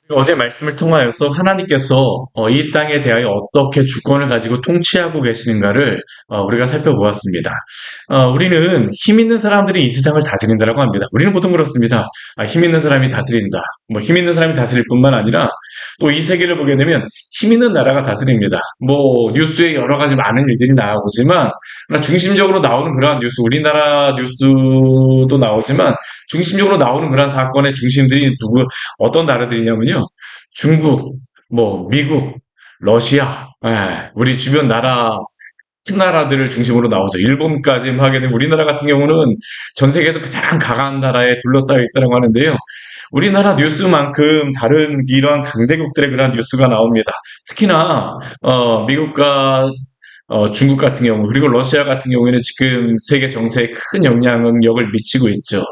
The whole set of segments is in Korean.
어제 말씀을 통하여서 하나님께서 이 땅에 대하여 어떻게 주권을 가지고 통치하고 계시는가를 우리가 살펴보았습니다. 우리는 힘 있는 사람들이 이 세상을 다스린다라고 합니다. 우리는 보통 그렇습니다. 힘 있는 사람이 다스린다. 뭐 힘 있는 사람이 다스릴 뿐만 아니라 또 이 세계를 보게 되면 힘 있는 나라가 다스립니다. 뭐 뉴스에 여러 가지 많은 일들이 나오지만 그러나 중심적으로 나오는 그러한 뉴스, 우리나라 뉴스도 나오지만 중심적으로 나오는 그러한 사건의 중심들이 어떤 나라들이냐면요. 중국, 뭐 미국, 러시아, 우리 주변 나라 큰 나라들을 중심으로 나오죠. 일본까지 하게 되면 우리나라 같은 경우는 전 세계에서 가장 강한 나라에 둘러싸여 있다고 하는데요. 우리나라 뉴스만큼 다른 이러한 강대국들의 그런 뉴스가 나옵니다. 특히나 미국과 중국 같은 경우 그리고 러시아 같은 경우에는 지금 세계 정세에 큰 영향력을 미치고 있죠.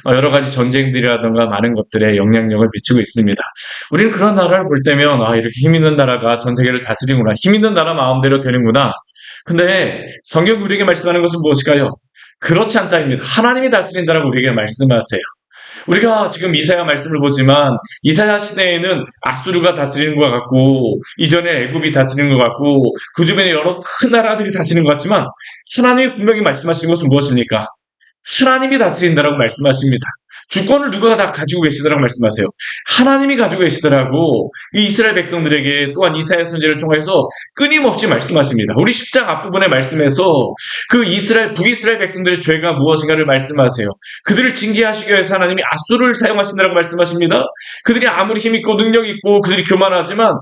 여러 가지 전쟁들이라든가 많은 것들에 영향력을 미치고 있습니다. 우리는 그런 나라를 볼 때면 이렇게 힘 있는 나라가 전 세계를 다스리는구나. 힘 있는 나라 마음대로 되는구나. 근데 성경 우리에게 말씀하는 것은 무엇일까요? 그렇지 않다입니다. 하나님이 다스린다라고 우리에게 말씀하세요. 우리가 지금 이사야 말씀을 보지만 이사야 시대에는 아수르가 다스리는 것 같고 이전에 애굽이 다스리는 것 같고 그 주변에 여러 큰 나라들이 다스리는 것 같지만 하나님이 분명히 말씀하신 것은 무엇입니까? 하나님이 다스린다라고 말씀하십니다. 주권을 누가 다 가지고 계시더라고 말씀하세요. 하나님이 가지고 계시더라고 이 이스라엘 백성들에게 또한 이사야 선지자를 통해서 끊임없이 말씀하십니다. 우리 10장 앞부분의 말씀에서 그 북이스라엘 백성들의 죄가 무엇인가를 말씀하세요. 그들을 징계하시기 위해서 하나님이 아수르를 사용하신다라고 말씀하십니다. 그들이 아무리 힘 있고 능력 있고 그들이 교만하지만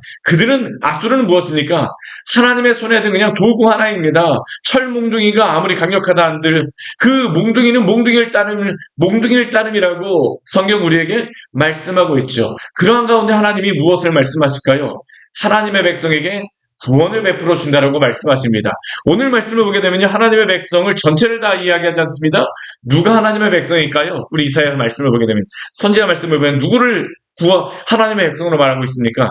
아수르는 무엇입니까? 하나님의 손에 든 그냥 도구 하나입니다. 철몽둥이가 아무리 강력하다 한들 그 몽둥이는 몽둥이를 따름이라고 성경 우리에게 말씀하고 있죠. 그러한 가운데 하나님이 무엇을 말씀하실까요? 하나님의 백성에게 구원을 베풀어 준다라고 말씀하십니다. 오늘 말씀을 보게 되면요. 하나님의 백성을 전체를 다 이야기하지 않습니다. 누가 하나님의 백성일까요? 우리 이사야 말씀을 보게 되면 선지자 말씀을 보면 누구를 하나님의 백성으로 말하고 있습니까?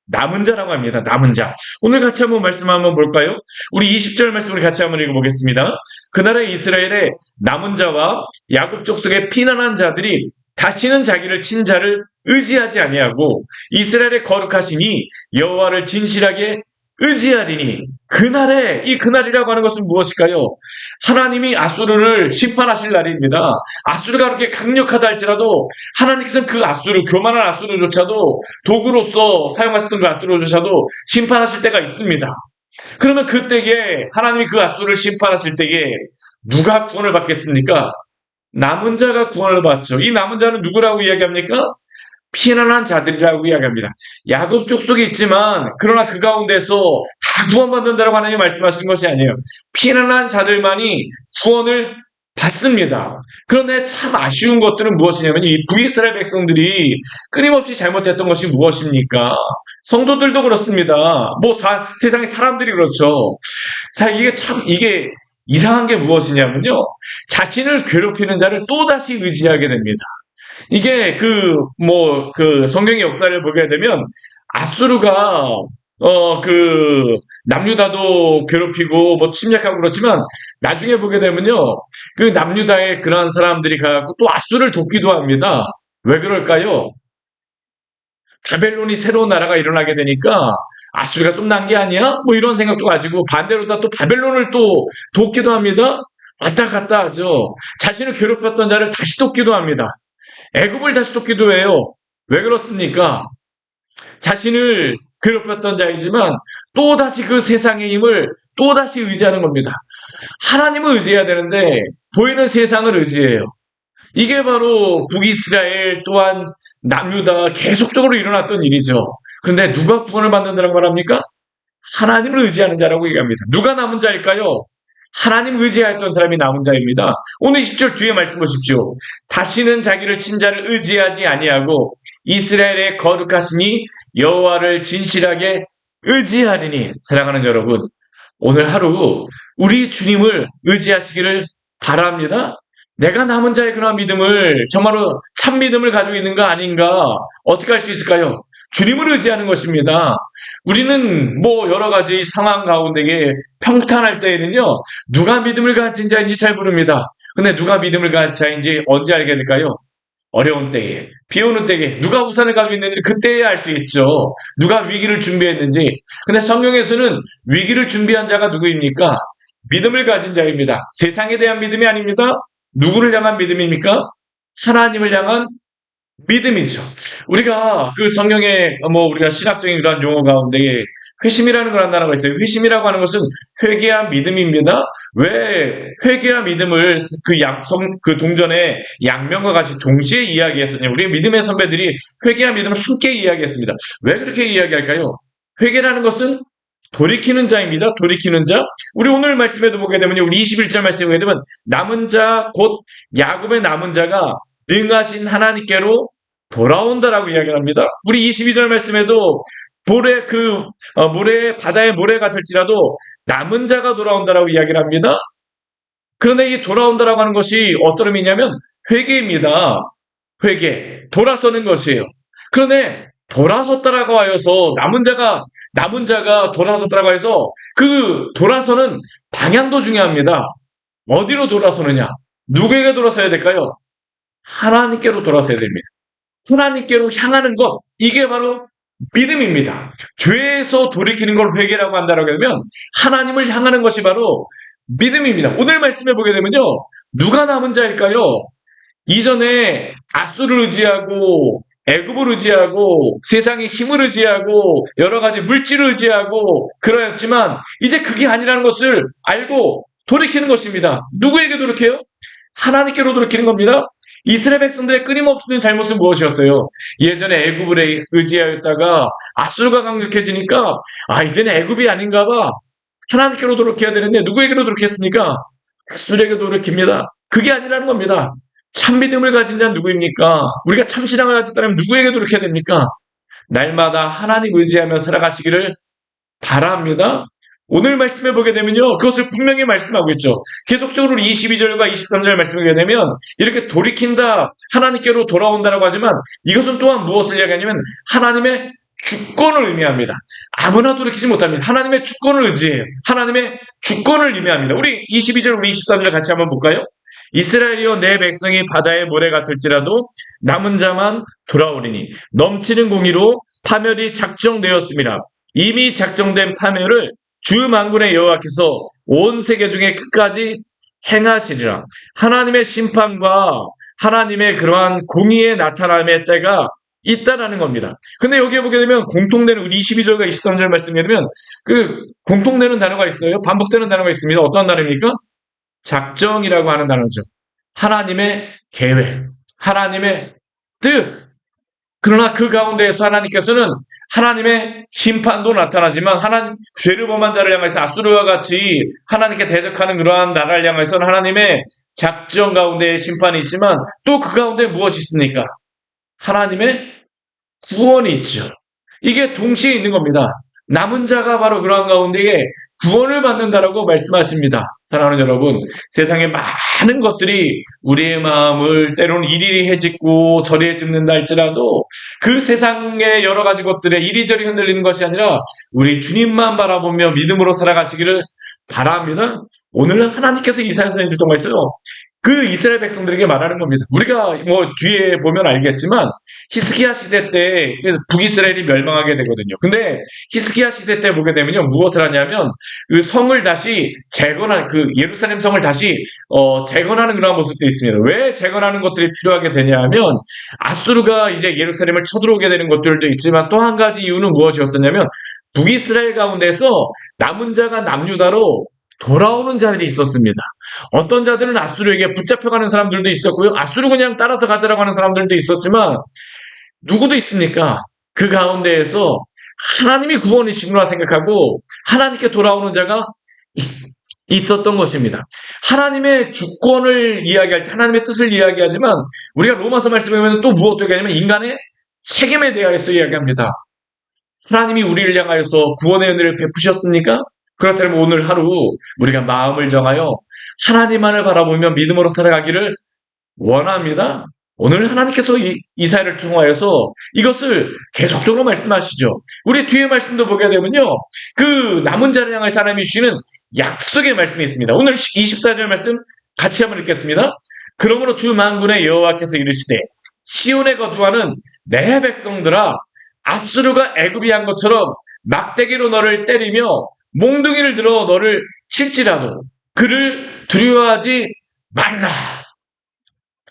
남은 자라고 합니다. 남은 자. 오늘 같이 한번 말씀 한번 볼까요? 우리 20절 말씀 우리 같이 한번 읽어보겠습니다. 그날의 이스라엘의 남은 자와 야곱 족속의 피난한 자들이 다시는 자기를 친 자를 의지하지 아니하고 이스라엘의 거룩하시니 여호와를 진실하게 의지하리니 이 그날이라고 하는 것은 무엇일까요? 하나님이 아수르를 심판하실 날입니다. 아수르가 그렇게 강력하다 할지라도 하나님께서는 그 교만한 아수르조차도 도구로서 사용하셨던 그 아수르조차도 심판하실 때가 있습니다. 그러면 그때에 하나님이 그 아수르를 심판하실 때에 누가 구원을 받겠습니까? 남은 자가 구원을 받죠. 이 남은 자는 누구라고 이야기합니까? 피난한 자들이라고 이야기합니다. 야곱 족속이 있지만 그러나 그 가운데서 다 구원받는다라고 하나님이 말씀하시는 것이 아니에요. 피난한 자들만이 구원을 받습니다. 그런데 참 아쉬운 것들은 무엇이냐면 이 북이스라엘 백성들이 끊임없이 잘못했던 것이 무엇입니까? 성도들도 그렇습니다. 세상의 사람들이 그렇죠. 이게 이상한 게 무엇이냐면요. 자신을 괴롭히는 자를 또다시 의지하게 됩니다. 이게 성경의 역사를 보게 되면 아수르가 남유다도 괴롭히고 침략하고 그렇지만 나중에 보게 되면요. 그 남유다의 그러한 사람들이 가고 또 아수르를 돕기도 합니다. 왜 그럴까요? 바벨론이 새로운 나라가 일어나게 되니까 아수르가 좀 난 게 아니야? 이런 생각도 가지고 반대로 또 바벨론을 또 돕기도 합니다. 왔다 갔다 하죠. 자신을 괴롭혔던 자를 다시 돕기도 합니다. 애굽을 다시 돕기도 해요. 왜 그렇습니까? 자신을 괴롭혔던 자이지만 또다시 그 세상의 힘을 또다시 의지하는 겁니다. 하나님을 의지해야 되는데 보이는 세상을 의지해요. 이게 바로 북이스라엘 또한 남유다 계속적으로 일어났던 일이죠. 그런데 누가 구원을 받는다는 말합니까? 하나님을 의지하는 자라고 얘기합니다. 누가 남은 자일까요? 하나님 의지하였던 사람이 남은 자입니다. 오늘 20절 뒤에 말씀 보십시오. 다시는 자기를 친 자를 의지하지 아니하고 이스라엘의 거룩하시니 여호와를 진실하게 의지하리니. 사랑하는 여러분, 오늘 하루 우리 주님을 의지하시기를 바랍니다. 내가 남은 자의 그런 믿음을 정말로 참 믿음을 가지고 있는가 아닌가 어떻게 할 수 있을까요? 주님을 의지하는 것입니다. 우리는 여러 가지 상황 가운데에 평탄할 때에는요, 누가 믿음을 가진 자인지 잘 모릅니다. 근데 누가 믿음을 가진 자인지 언제 알게 될까요? 어려운 때에, 비 오는 때에 누가 우산을 가지고 있는지 그때야 알 수 있죠. 누가 위기를 준비했는지. 근데 성경에서는 위기를 준비한 자가 누구입니까? 믿음을 가진 자입니다. 세상에 대한 믿음이 아닙니다. 누구를 향한 믿음입니까? 하나님을 향한 믿음이죠. 우리가 그 성경에 우리가 신학적인 그런 용어 가운데 회심이라는 걸 한다는 거 있어요. 회심이라고 하는 것은 회개한 믿음입니다. 왜 회개한 믿음을 그 동전의 양면과 같이 동시에 이야기했었냐? 우리 믿음의 선배들이 회개한 믿음을 함께 이야기했습니다. 왜 그렇게 이야기할까요? 회개라는 것은 돌이키는 자입니다. 돌이키는 자. 우리 오늘 말씀에도 보게 되면 우리 21절 말씀에 보게 되면 남은 자 곧 야곱의 남은 자가 능하신 하나님께로 돌아온다라고 이야기를 합니다. 우리 22절 말씀에도 바다의 모래가 될지라도 남은 자가 돌아온다라고 이야기를 합니다. 그런데 이 돌아온다라고 하는 것이 어떤 의미냐면 회개입니다. 회개. 돌아서는 것이에요. 그런데 돌아섰다라고 하여서 남은 자가 돌아섰다라고 해서 그 돌아서는 방향도 중요합니다. 어디로 돌아서느냐? 누구에게 돌아서야 될까요? 하나님께로 돌아서야 됩니다. 하나님께로 향하는 것, 이게 바로 믿음입니다. 죄에서 돌이키는 걸 회개라고 한다고 하면 하나님을 향하는 것이 바로 믿음입니다. 오늘 말씀해 보게 되면요. 누가 남은 자일까요? 이전에 아수를 의지하고 애굽을 의지하고 세상의 힘을 의지하고 여러 가지 물질을 의지하고 그러했지만 이제 그게 아니라는 것을 알고 돌이키는 것입니다. 누구에게 돌이켜요? 하나님께로 돌이키는 겁니다. 이스라엘 백성들의 끊임없는 잘못은 무엇이었어요? 예전에 애굽을 의지하였다가 아수르가 강력해지니까 이제는 애굽이 아닌가 봐. 하나님께로 돌이켜야 되는데 누구에게로 돌이켰습니까? 아수르에게 돌이킵니다. 그게 아니라는 겁니다. 참 믿음을 가진 자는 누구입니까? 우리가 참 신앙을 가졌다면 누구에게 돌이켜야 됩니까? 날마다 하나님 의지하며 살아가시기를 바랍니다. 오늘 말씀해 보게 되면요. 그것을 분명히 말씀하고 있죠. 계속적으로 22절과 23절 말씀하게 되면 이렇게 돌이킨다, 하나님께로 돌아온다라고 하지만 이것은 또한 무엇을 이야기하냐면 하나님의 주권을 의미합니다. 아무나 돌이키지 못합니다. 하나님의 주권을 의지해요. 하나님의 주권을 의미합니다. 우리 22절, 우리 23절 같이 한번 볼까요? 이스라엘이여 내 백성이 바다의 모래 같을지라도 남은 자만 돌아오리니 넘치는 공의로 파멸이 작정되었습니다. 이미 작정된 파멸을 주 만군의 여호와께서 온 세계 중에 끝까지 행하시리라. 하나님의 심판과 하나님의 그러한 공의의 나타남의 때가 있다라는 겁니다. 근데 여기에 보게 되면 공통되는 우리 22절과 23절 말씀에 되면 그 공통되는 단어가 있어요. 반복되는 단어가 있습니다. 어떤 단어입니까? 작정이라고 하는 단어죠. 하나님의 계획, 하나님의 뜻. 그러나 그 가운데에서 하나님께서는 하나님의 심판도 나타나지만 죄를 범한 자를 향해서 아수르와 같이 하나님께 대적하는 그러한 나라를 향해서는 하나님의 작정 가운데에 심판이 있지만 또 그 가운데 무엇이 있습니까? 하나님의 구원이 있죠. 이게 동시에 있는 겁니다. 남은 자가 바로 그러한 가운데에 구원을 받는다라고 말씀하십니다. 사랑하는 여러분, 세상에 많은 것들이 우리의 마음을 때로는 이리리 해짓고 저리 해집는다 할지라도 그 세상의 여러 가지 것들에 이리저리 흔들리는 것이 아니라 우리 주님만 바라보며 믿음으로 살아가시기를 바랍니다. 오늘 하나님께서 이사야서 해줄 동안 있어요. 그 이스라엘 백성들에게 말하는 겁니다. 우리가 뒤에 보면 알겠지만 히스기야 시대 때 북이스라엘이 멸망하게 되거든요. 근데 히스기야 시대 때 보게 되면요. 무엇을 하냐면 그 성을 다시 재건한 그 예루살렘 성을 다시 재건하는 그런 모습도 있습니다. 왜 재건하는 것들이 필요하게 되냐면 아수르가 이제 예루살렘을 쳐들어오게 되는 것들도 있지만 또 한 가지 이유는 무엇이었었냐면 북이스라엘 가운데서 남은 자가 남유다로 돌아오는 자들이 있었습니다. 어떤 자들은 아수르에게 붙잡혀가는 사람들도 있었고요. 아수르 그냥 따라서 가자라고 하는 사람들도 있었지만 누구도 있습니까? 그 가운데에서 하나님이 구원이시구나 생각하고 하나님께 돌아오는 자가 있었던 것입니다. 하나님의 주권을 이야기할 때 하나님의 뜻을 이야기하지만 우리가 로마서 말씀에 보면 또 무엇도 얘기하냐면 인간의 책임에 대하여서 이야기합니다. 하나님이 우리를 향하여서 구원의 은혜를 베푸셨습니까? 그렇다면 오늘 하루 우리가 마음을 정하여 하나님만을 바라보며 믿음으로 살아가기를 원합니다. 오늘 하나님께서 이사야를 통하여서 이것을 계속적으로 말씀하시죠. 우리 뒤에 말씀도 보게 되면요. 그 남은 자를 향해 하나님이 주시는 약속의 말씀이 있습니다. 오늘 24절 말씀 같이 한번 읽겠습니다. 그러므로 주 만군의 여호와께서 이르시되 시온에 거주하는 내 백성들아, 아수르가 애굽이 한 것처럼 막대기로 너를 때리며 몽둥이를 들어 너를 칠지라도 그를 두려워하지 말라.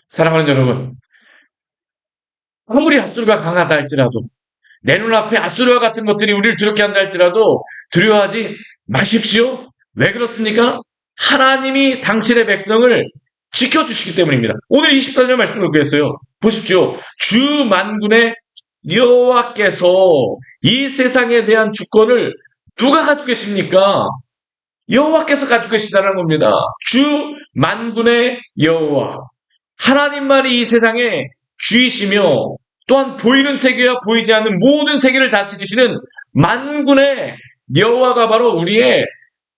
사랑하는 여러분, 아무리 아수르가 강하다 할지라도, 내 눈앞에 아수르와 같은 것들이 우리를 두렵게 한다 할지라도 두려워하지 마십시오. 왜 그렇습니까? 하나님이 당신의 백성을 지켜주시기 때문입니다. 오늘 24절 말씀을 보겠어요. 보십시오. 주 만군의 여호와께서 이 세상에 대한 주권을 누가 가지고 계십니까? 여호와께서 가지고 계시다는 겁니다. 주 만군의 여호와. 하나님만이 이 세상의 주이시며 또한 보이는 세계와 보이지 않는 모든 세계를 다스리시는 만군의 여호와가 바로 우리의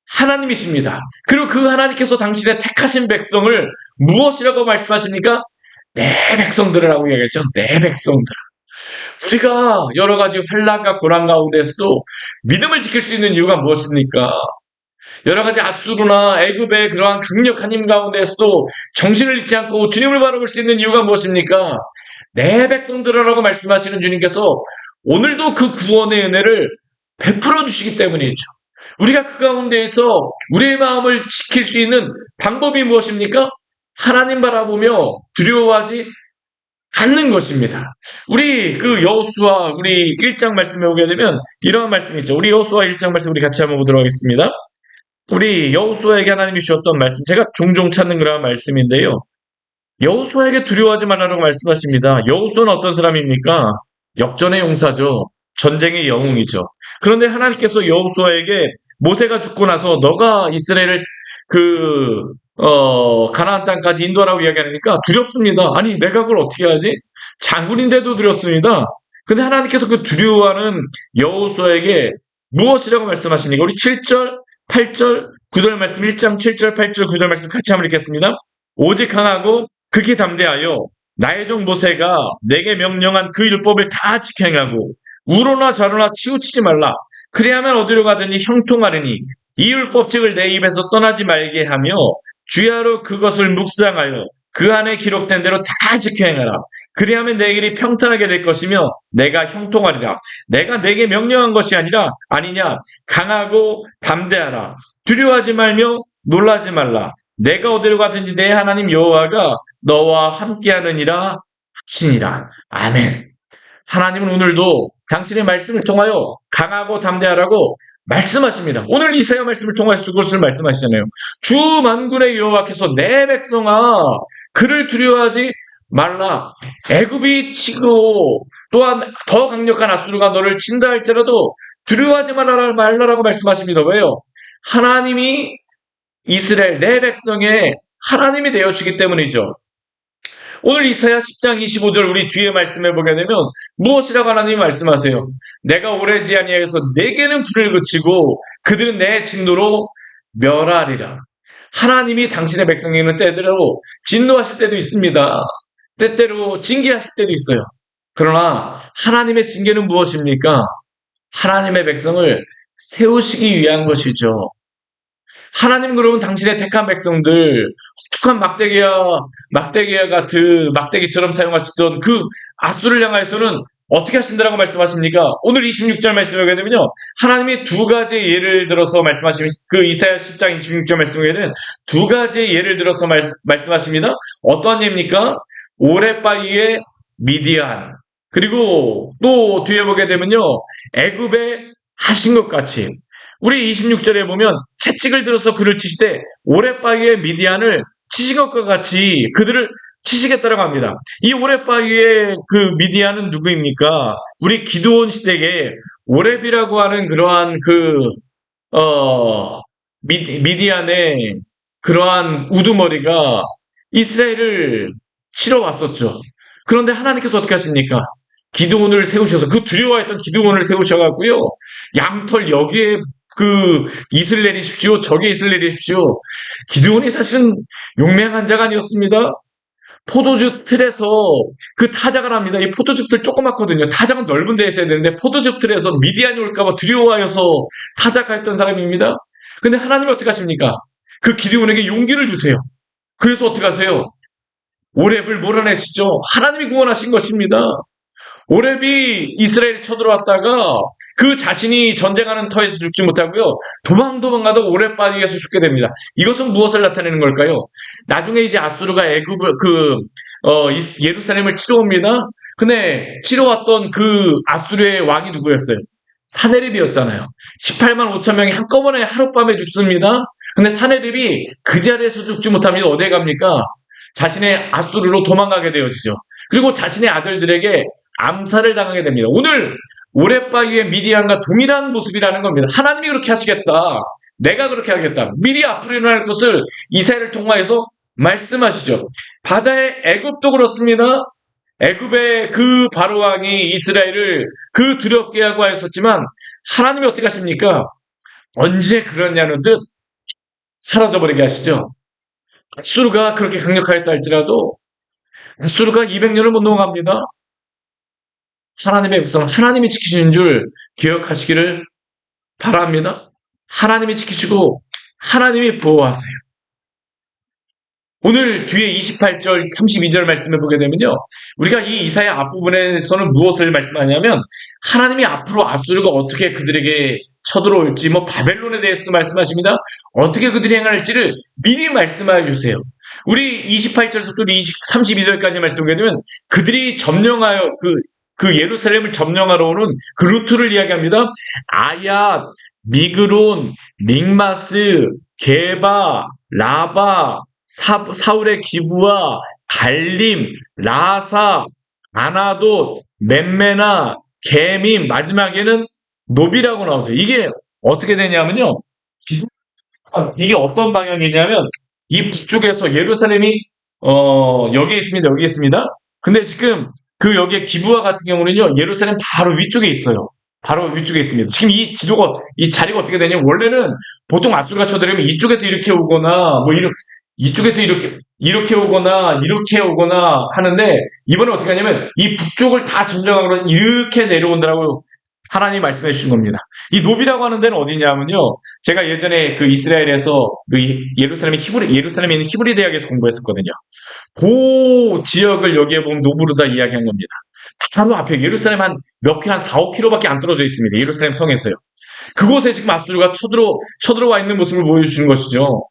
하나님이십니다. 그리고 그 하나님께서 당신의 택하신 백성을 무엇이라고 말씀하십니까? 내 백성들이라고 얘기했죠. 내 백성들. 우리가 여러 가지 환난과 고난 가운데서도 믿음을 지킬 수 있는 이유가 무엇입니까? 여러 가지 아수르나 애굽의 그러한 강력한 힘 가운데서도 정신을 잃지 않고 주님을 바라볼 수 있는 이유가 무엇입니까? 내 백성들이라고 말씀하시는 주님께서 오늘도 그 구원의 은혜를 베풀어 주시기 때문이죠. 우리가 그 가운데에서 우리의 마음을 지킬 수 있는 방법이 무엇입니까? 하나님 바라보며 두려워하지 않는 것입니다. 우리 그 여호수아 우리 1장 말씀에 오게 되면 이러한 말씀이 있죠. 우리 여호수아 1장 말씀 우리 같이 한번 보도록 하겠습니다. 우리 여호수아에게 하나님이 주셨던 말씀, 제가 종종 찾는 그런 말씀인데요. 여호수아에게 두려워하지 말라고 말씀하십니다. 여호수아는 어떤 사람입니까? 역전의 용사죠. 전쟁의 영웅이죠. 그런데 하나님께서 여호수아에게 모세가 죽고 나서 너가 이스라엘을 가나안 땅까지 인도하라고 이야기하니까 두렵습니다. 아니 내가 그걸 어떻게 하지? 장군인데도 두렵습니다. 근데 하나님께서 그 두려워하는 여호수아에게 무엇이라고 말씀하십니까? 우리 7절, 8절, 9절 말씀 1장 7절, 8절, 9절 말씀 같이 한번 읽겠습니다. 오직 강하고 극히 담대하여 나의 종 모세가 내게 명령한 그 율법을 다 지켜 행하고 우로나 좌로나 치우치지 말라. 그래야만 어디로 가든지 형통하리니 이 율법칙을 내 입에서 떠나지 말게 하며 주야로 그것을 묵상하여 그 안에 기록된 대로 다 지켜 행하라. 그리하면 내 길이 평탄하게 될 것이며 내가 형통하리라. 내가 내게 명령한 것이 아니냐. 강하고 담대하라. 두려워하지 말며 놀라지 말라. 내가 어디로 가든지 내 하나님 여호와가 너와 함께하느니라 하시니라. 아멘. 하나님은 오늘도 당신의 말씀을 통하여 강하고 담대하라고 말씀하십니다. 오늘 이사야 말씀을 통해서 그것을 말씀하시잖아요. 주 만군의 여호와께서 내 백성아 그를 두려워하지 말라. 애굽이 치고 또한 더 강력한 아수르가 너를 친다 할지라도 두려워하지 말라라고 말씀하십니다. 왜요? 하나님이 이스라엘 내 백성의 하나님이 되어주기 때문이죠. 오늘 이사야 10장 25절 우리 뒤에 말씀해 보게 되면 무엇이라고 하나님이 말씀하세요? 내가 오래지 아니하여서 내게는 불을 그치고 그들은 내 진노로 멸하리라. 하나님이 당신의 백성에게는 때때로 진노하실 때도 있습니다. 때때로 징계하실 때도 있어요. 그러나 하나님의 징계는 무엇입니까? 하나님의 백성을 세우시기 위한 것이죠. 하나님 그러면 당신의 택한 백성들 혹독한 막대기와 같은 막대기처럼 사용하시던 그 아수를 향하여서는 어떻게 하신다라고 말씀하십니까? 오늘 26절 말씀을 보게 되면요. 하나님이 두 가지 예를 들어서 말씀하시면 그 이사야 10장 26절 말씀에는 두 가지 예를 들어서 말씀하십니다. 어떠한 예입니까? 오레바이의 미디안 그리고 또 뒤에 보게 되면요. 애굽에 하신 것 같이 우리 26절에 보면 채찍을 들어서 그를 치시되 오레바이의 미디안을 치신 것과 같이 그들을 치시겠다라고 합니다. 이 오레바이의 그 미디안은 누구입니까? 우리 기드온 시대에 오렙이라고 하는 그러한 미디안의 그러한 우두머리가 이스라엘을 치러 왔었죠. 그런데 하나님께서 어떻게 하십니까? 기드온을 세우셔서 그 두려워했던 기드온을 세우셔갖고요. 양털 여기에 이슬 내리십시오. 저게 이슬 내리십시오. 기드온이 사실은 용맹한 자가 아니었습니다. 포도즙 틀에서 그 타작을 합니다. 이 포도즙 틀 조그맣거든요. 타작은 넓은 데에 있어야 되는데 포도즙 틀에서 미디안이 올까봐 두려워하여서 타작했던 사람입니다. 근데 하나님이 어떻게 하십니까? 그 기드온에게 용기를 주세요. 그래서 어떻게 하세요? 오렙을 몰아내시죠. 하나님이 구원하신 것입니다. 오렙이 이스라엘에 쳐들어왔다가 그 자신이 전쟁하는 터에서 죽지 못하고요. 도망가다 오렙 바위에서 죽게 됩니다. 이것은 무엇을 나타내는 걸까요? 나중에 이제 아수르가 예루살렘을 치러 옵니다. 근데 치러 왔던 그 아수르의 왕이 누구였어요? 사네립이었잖아요. 18만 5천 명이 한꺼번에 하룻밤에 죽습니다. 근데 사네립이 그 자리에서 죽지 못합니다. 어디에 갑니까? 자신의 아수르로 도망가게 되어지죠. 그리고 자신의 아들들에게 암살을 당하게 됩니다. 오늘 오랫바위의 미디안과 동일한 모습이라는 겁니다. 하나님이 그렇게 하시겠다. 내가 그렇게 하겠다. 미리 앞으로 일어날 것을 이사야를 통하여서 말씀하시죠. 바다의 애굽도 그렇습니다. 애굽의 그 바로왕이 이스라엘을 그 두렵게 하고 하였었지만 하나님이 어떻게 하십니까? 언제 그러냐는 듯 사라져버리게 하시죠. 수르가 그렇게 강력하였다 할지라도 수르가 200년을 못 넘어갑니다. 하나님의 백성은 하나님이 지키시는 줄 기억하시기를 바랍니다. 하나님이 지키시고 하나님이 보호하세요. 오늘 뒤에 28절, 32절 말씀을 보게 되면요. 우리가 이 이사야 앞부분에서는 무엇을 말씀하냐면 하나님이 앞으로 아수르가 어떻게 그들에게 쳐들어올지 바벨론에 대해서도 말씀하십니다. 어떻게 그들이 행할지를 미리 말씀해 주세요. 우리 28절에서 또 32절까지 말씀을 보게 되면 그들이 점령하여 그 예루살렘을 점령하러 오는 그 루트를 이야기합니다. 아얏, 미그론, 믹마스, 게바, 라바, 사울의 기브와 갈림, 라사, 아나돗, 멤메나, 게밈, 마지막에는 노비라고 나오죠. 이게 어떻게 되냐면요. 이게 어떤 방향이냐면 이 북쪽에서 예루살렘이 여기에 있습니다. 여기에 있습니다. 근데 지금 그 여기에 기브와 같은 경우는요. 예루살렘 바로 위쪽에 있어요. 바로 위쪽에 있습니다. 지금 이 자리가 어떻게 되냐면 원래는 보통 아수르가 쳐들어오면 이쪽에서 이렇게 오거나 이쪽에서 이렇게 오거나 하는데 이번에 어떻게 하냐면 이 북쪽을 다 점령하고 이렇게 내려온다라고 하나님이 말씀해 주신 겁니다. 이 노비라고 하는 데는 어디냐면요. 제가 예전에 그 이스라엘에서 예루살렘에 있는 히브리 대학에서 공부했었거든요. 그 지역을 여기에 보면 노브르다 이야기한 겁니다. 바로 앞에 예루살렘 한 4, 5km밖에 안 떨어져 있습니다. 예루살렘 성에서요. 그곳에 지금 아수르가 쳐들어와 있는 모습을 보여주는 것이죠.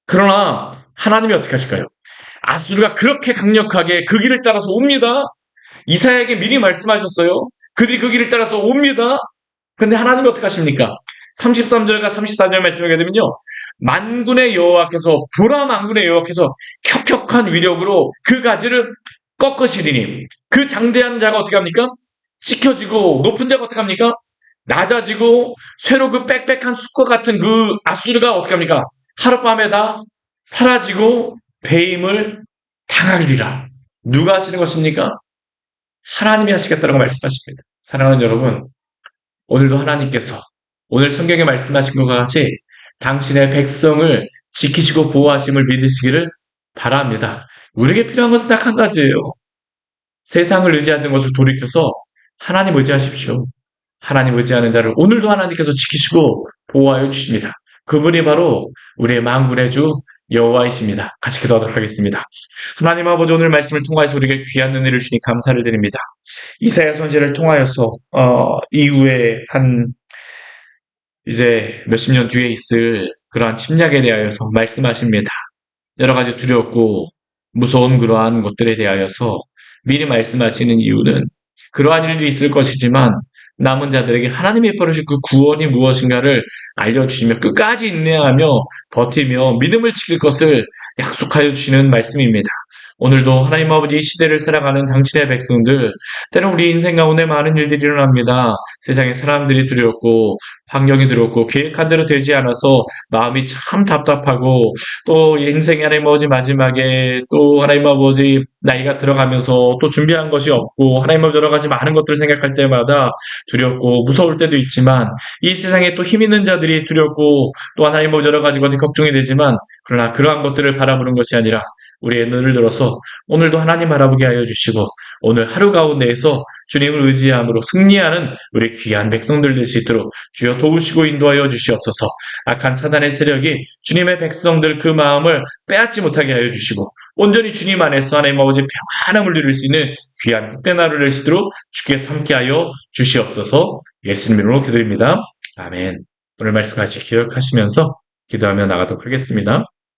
그러나 하나님이 어떻게 하실까요? 아수르가 그렇게 강력하게 그 길을 따라서 옵니다. 이사야에게 미리 말씀하셨어요. 그들이 그 길을 따라서 옵니다. 그런데 하나님이 어떻게 하십니까? 33절과 34절 말씀을 하게 되면요. 보라 만군의 여호와께서 혁혁한 위력으로 그 가지를 꺾으시리니 그 장대한 자가 어떻게 합니까? 찢겨지고 높은 자가 어떻게 합니까? 낮아지고 쇠로 그 빽빽한 숲과 같은 그 아수르가 어떻게 합니까? 하룻밤에 다 사라지고 배임을 당하리라. 누가 하시는 것입니까? 하나님이 하시겠다라고 말씀하십니다. 사랑하는 여러분, 오늘도 하나님께서 오늘 성경에 말씀하신 것과 같이 당신의 백성을 지키시고 보호하심을 믿으시기를 바랍니다. 우리에게 필요한 것은 딱 한 가지예요. 세상을 의지하는 것을 돌이켜서 하나님 의지하십시오. 하나님 의지하는 자를 오늘도 하나님께서 지키시고 보호하여 주십니다. 그분이 바로 우리의 만군의 주 여호와이십니다. 같이 기도하도록 하겠습니다. 하나님 아버지 오늘 말씀을 통하여서 우리에게 귀한 은혜를 주니 감사를 드립니다. 이사야 선지자를 통하여서 이후에 이제 몇십 년 뒤에 있을 그러한 침략에 대하여서 말씀하십니다. 여러 가지 두렵고 무서운 그러한 것들에 대하여서 미리 말씀하시는 이유는 그러한 일들이 있을 것이지만 남은 자들에게 하나님이 베푸실 그 구원이 무엇인가를 알려주시며 끝까지 인내하며 버티며 믿음을 지킬 것을 약속하여 주시는 말씀입니다. 오늘도 하나님 아버지 이 시대를 살아가는 당신의 백성들, 때론 우리 인생 가운데 많은 일들이 일어납니다. 세상에 사람들이 두렵고 환경이 두렵고 계획한 대로 되지 않아서 마음이 참 답답하고 또 인생의 하나님 아버지 마지막에 또 하나님 아버지 나이가 들어가면서 또 준비한 것이 없고 하나님 아버지 여러 가지 많은 것들을 생각할 때마다 두렵고 무서울 때도 있지만 이 세상에 또 힘 있는 자들이 두렵고 또 하나님 아버지 여러 가지 것이 걱정이 되지만 그러나 그러한 것들을 바라보는 것이 아니라 우리의 눈을 들어서 오늘도 하나님 바라보게 하여 주시고 오늘 하루 가운데에서 주님을 의지함으로 승리하는 우리 귀한 백성들 될 수 있도록 주여 도우시고 인도하여 주시옵소서. 악한 사단의 세력이 주님의 백성들 그 마음을 빼앗지 못하게 하여 주시고 온전히 주님 안에서 하나님 아버지 평안함을 누릴 수 있는 귀한 복된 하루 될 수 있도록 주께서 함께하여 주시옵소서. 예수님 이름으로 기도드립니다. 아멘. 오늘 말씀 같이 기억하시면서 기도하며 나가도록 하겠습니다.